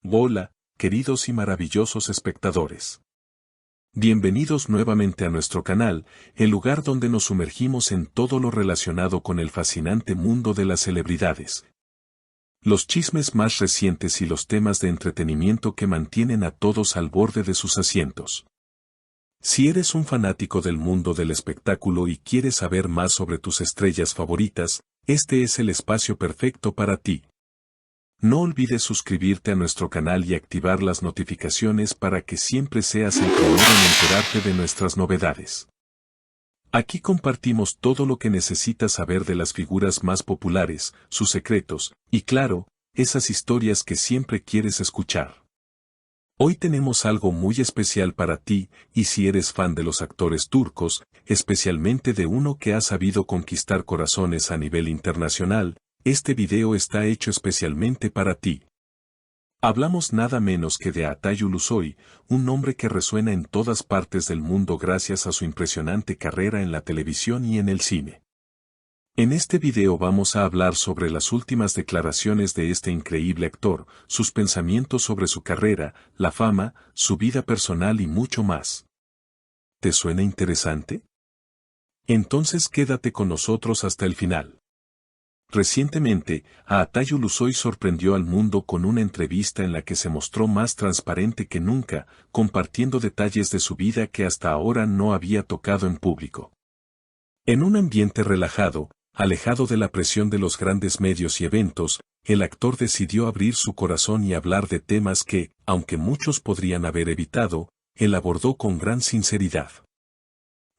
Hola, queridos y maravillosos espectadores. Bienvenidos nuevamente a nuestro canal, el lugar donde nos sumergimos en todo lo relacionado con el fascinante mundo de las celebridades. Los chismes más recientes y los temas de entretenimiento que mantienen a todos al borde de sus asientos. Si eres un fanático del mundo del espectáculo y quieres saber más sobre tus estrellas favoritas, este es el espacio perfecto para ti. No olvides suscribirte a nuestro canal y activar las notificaciones para que siempre seas el primero en enterarte de nuestras novedades. Aquí compartimos todo lo que necesitas saber de las figuras más populares, sus secretos, y claro, esas historias que siempre quieres escuchar. Hoy tenemos algo muy especial para ti, y si eres fan de los actores turcos, especialmente de uno que ha sabido conquistar corazones a nivel internacional, este video está hecho especialmente para ti. Hablamos nada menos que de Atay Ulusoy, un nombre que resuena en todas partes del mundo gracias a su impresionante carrera en la televisión y en el cine. En este video vamos a hablar sobre las últimas declaraciones de este increíble actor, sus pensamientos sobre su carrera, la fama, su vida personal y mucho más. ¿Te suena interesante? Entonces quédate con nosotros hasta el final. Recientemente, Atay Ulusoy sorprendió al mundo con una entrevista en la que se mostró más transparente que nunca, compartiendo detalles de su vida que hasta ahora no había tocado en público. En un ambiente relajado, alejado de la presión de los grandes medios y eventos, el actor decidió abrir su corazón y hablar de temas que, aunque muchos podrían haber evitado, él abordó con gran sinceridad.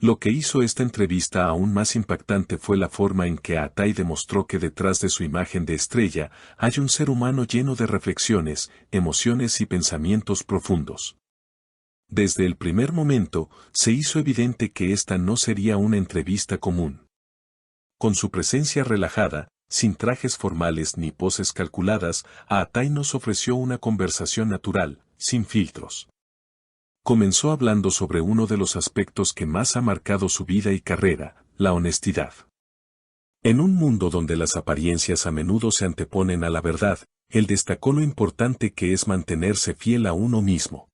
Lo que hizo esta entrevista aún más impactante fue la forma en que Atay demostró que detrás de su imagen de estrella hay un ser humano lleno de reflexiones, emociones y pensamientos profundos. Desde el primer momento, se hizo evidente que esta no sería una entrevista común. Con su presencia relajada, sin trajes formales ni poses calculadas, Atay nos ofreció una conversación natural, sin filtros. Comenzó hablando sobre uno de los aspectos que más ha marcado su vida y carrera, la honestidad. En un mundo donde las apariencias a menudo se anteponen a la verdad, él destacó lo importante que es mantenerse fiel a uno mismo.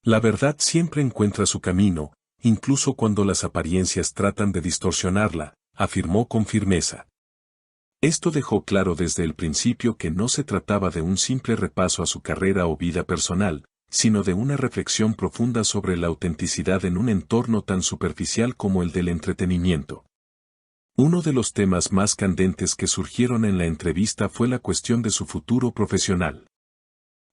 La verdad siempre encuentra su camino, incluso cuando las apariencias tratan de distorsionarla, afirmó con firmeza. Esto dejó claro desde el principio que no se trataba de un simple repaso a su carrera o vida personal, sino de una reflexión profunda sobre la autenticidad en un entorno tan superficial como el del entretenimiento. Uno de los temas más candentes que surgieron en la entrevista fue la cuestión de su futuro profesional.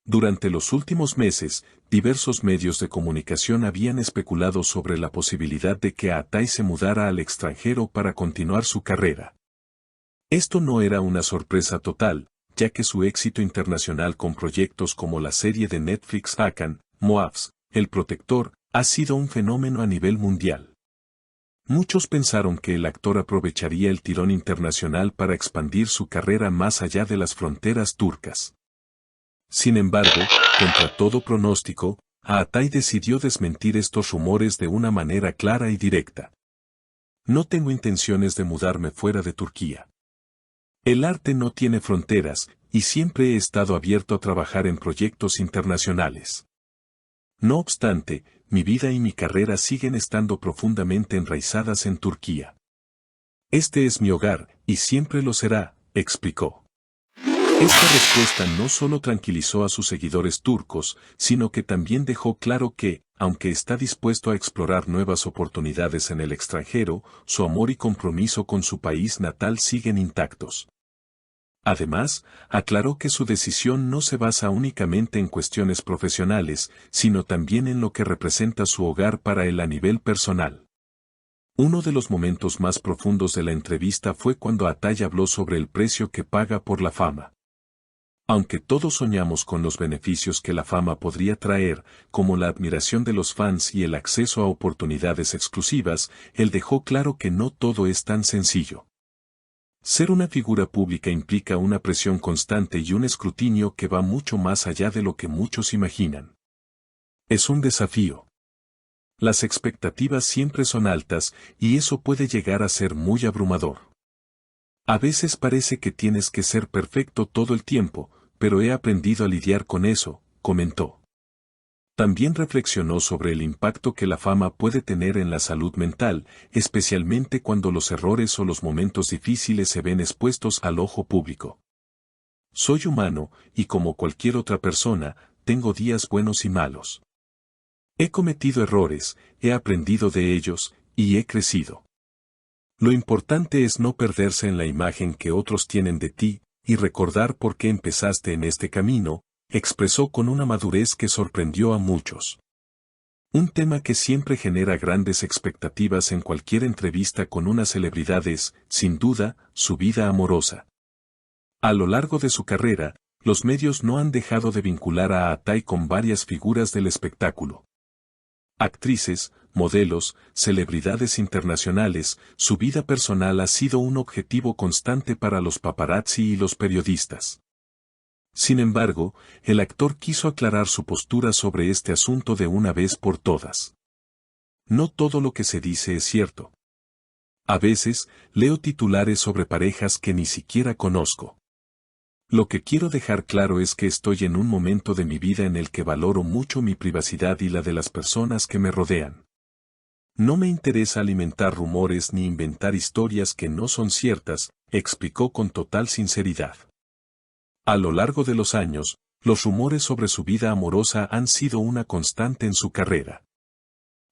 Durante los últimos meses, diversos medios de comunicación habían especulado sobre la posibilidad de que Atay se mudara al extranjero para continuar su carrera. Esto no era una sorpresa total, ya que su éxito internacional con proyectos como la serie de Netflix Hakan, Moabs, El Protector, ha sido un fenómeno a nivel mundial. Muchos pensaron que el actor aprovecharía el tirón internacional para expandir su carrera más allá de las fronteras turcas. Sin embargo, contra todo pronóstico, Atay decidió desmentir estos rumores de una manera clara y directa. No tengo intenciones de mudarme fuera de Turquía. El arte no tiene fronteras, y siempre he estado abierto a trabajar en proyectos internacionales. No obstante, mi vida y mi carrera siguen estando profundamente enraizadas en Turquía. Este es mi hogar, y siempre lo será, explicó. Esta respuesta no solo tranquilizó a sus seguidores turcos, sino que también dejó claro que, aunque está dispuesto a explorar nuevas oportunidades en el extranjero, su amor y compromiso con su país natal siguen intactos. Además, aclaró que su decisión no se basa únicamente en cuestiones profesionales, sino también en lo que representa su hogar para él a nivel personal. Uno de los momentos más profundos de la entrevista fue cuando Atay habló sobre el precio que paga por la fama. Aunque todos soñamos con los beneficios que la fama podría traer, como la admiración de los fans y el acceso a oportunidades exclusivas, él dejó claro que no todo es tan sencillo. Ser una figura pública implica una presión constante y un escrutinio que va mucho más allá de lo que muchos imaginan. Es un desafío. Las expectativas siempre son altas, y eso puede llegar a ser muy abrumador. A veces parece que tienes que ser perfecto todo el tiempo, pero he aprendido a lidiar con eso, comentó. También reflexionó sobre el impacto que la fama puede tener en la salud mental, especialmente cuando los errores o los momentos difíciles se ven expuestos al ojo público. Soy humano, y como cualquier otra persona, tengo días buenos y malos. He cometido errores, he aprendido de ellos, y he crecido. Lo importante es no perderse en la imagen que otros tienen de ti, y recordar por qué empezaste en este camino, expresó con una madurez que sorprendió a muchos. Un tema que siempre genera grandes expectativas en cualquier entrevista con una celebridad es, sin duda, su vida amorosa. A lo largo de su carrera, los medios no han dejado de vincular a Atay con varias figuras del espectáculo. Actrices, modelos, celebridades internacionales, su vida personal ha sido un objetivo constante para los paparazzi y los periodistas. Sin embargo, el actor quiso aclarar su postura sobre este asunto de una vez por todas. No todo lo que se dice es cierto. A veces, leo titulares sobre parejas que ni siquiera conozco. Lo que quiero dejar claro es que estoy en un momento de mi vida en el que valoro mucho mi privacidad y la de las personas que me rodean. No me interesa alimentar rumores ni inventar historias que no son ciertas, explicó con total sinceridad. A lo largo de los años, los rumores sobre su vida amorosa han sido una constante en su carrera.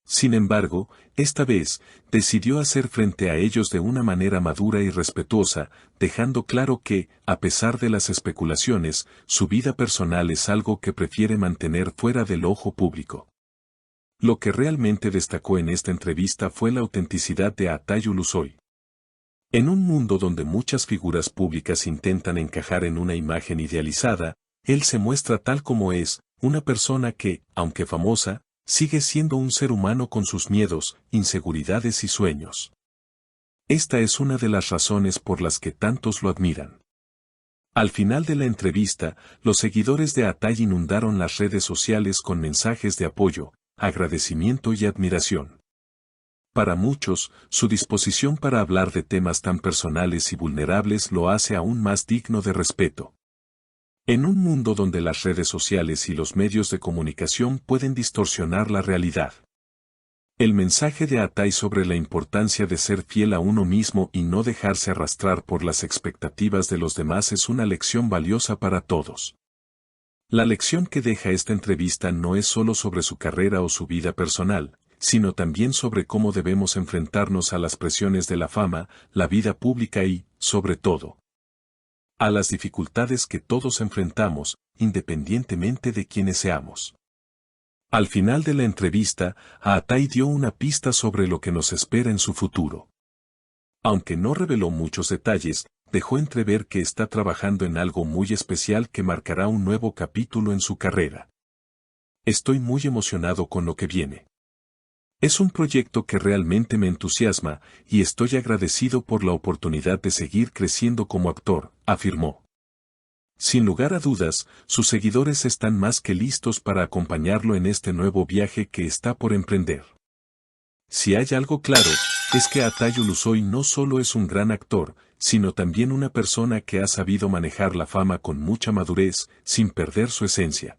Sin embargo, esta vez, decidió hacer frente a ellos de una manera madura y respetuosa, dejando claro que, a pesar de las especulaciones, su vida personal es algo que prefiere mantener fuera del ojo público. Lo que realmente destacó en esta entrevista fue la autenticidad de Atay Ulusoy. En un mundo donde muchas figuras públicas intentan encajar en una imagen idealizada, él se muestra tal como es, una persona que, aunque famosa, sigue siendo un ser humano con sus miedos, inseguridades y sueños. Esta es una de las razones por las que tantos lo admiran. Al final de la entrevista, los seguidores de Atay inundaron las redes sociales con mensajes de apoyo, agradecimiento y admiración. Para muchos, su disposición para hablar de temas tan personales y vulnerables lo hace aún más digno de respeto. En un mundo donde las redes sociales y los medios de comunicación pueden distorsionar la realidad. El mensaje de Atay sobre la importancia de ser fiel a uno mismo y no dejarse arrastrar por las expectativas de los demás es una lección valiosa para todos. La lección que deja esta entrevista no es solo sobre su carrera o su vida personal, sino también sobre cómo debemos enfrentarnos a las presiones de la fama, la vida pública y, sobre todo, a las dificultades que todos enfrentamos, independientemente de quiénes seamos. Al final de la entrevista, Atay dio una pista sobre lo que nos espera en su futuro. Aunque no reveló muchos detalles, dejó entrever que está trabajando en algo muy especial que marcará un nuevo capítulo en su carrera. Estoy muy emocionado con lo que viene. Es un proyecto que realmente me entusiasma, y estoy agradecido por la oportunidad de seguir creciendo como actor, afirmó. Sin lugar a dudas, sus seguidores están más que listos para acompañarlo en este nuevo viaje que está por emprender. Si hay algo claro, es que Atay Ulusoy no solo es un gran actor, sino también una persona que ha sabido manejar la fama con mucha madurez, sin perder su esencia.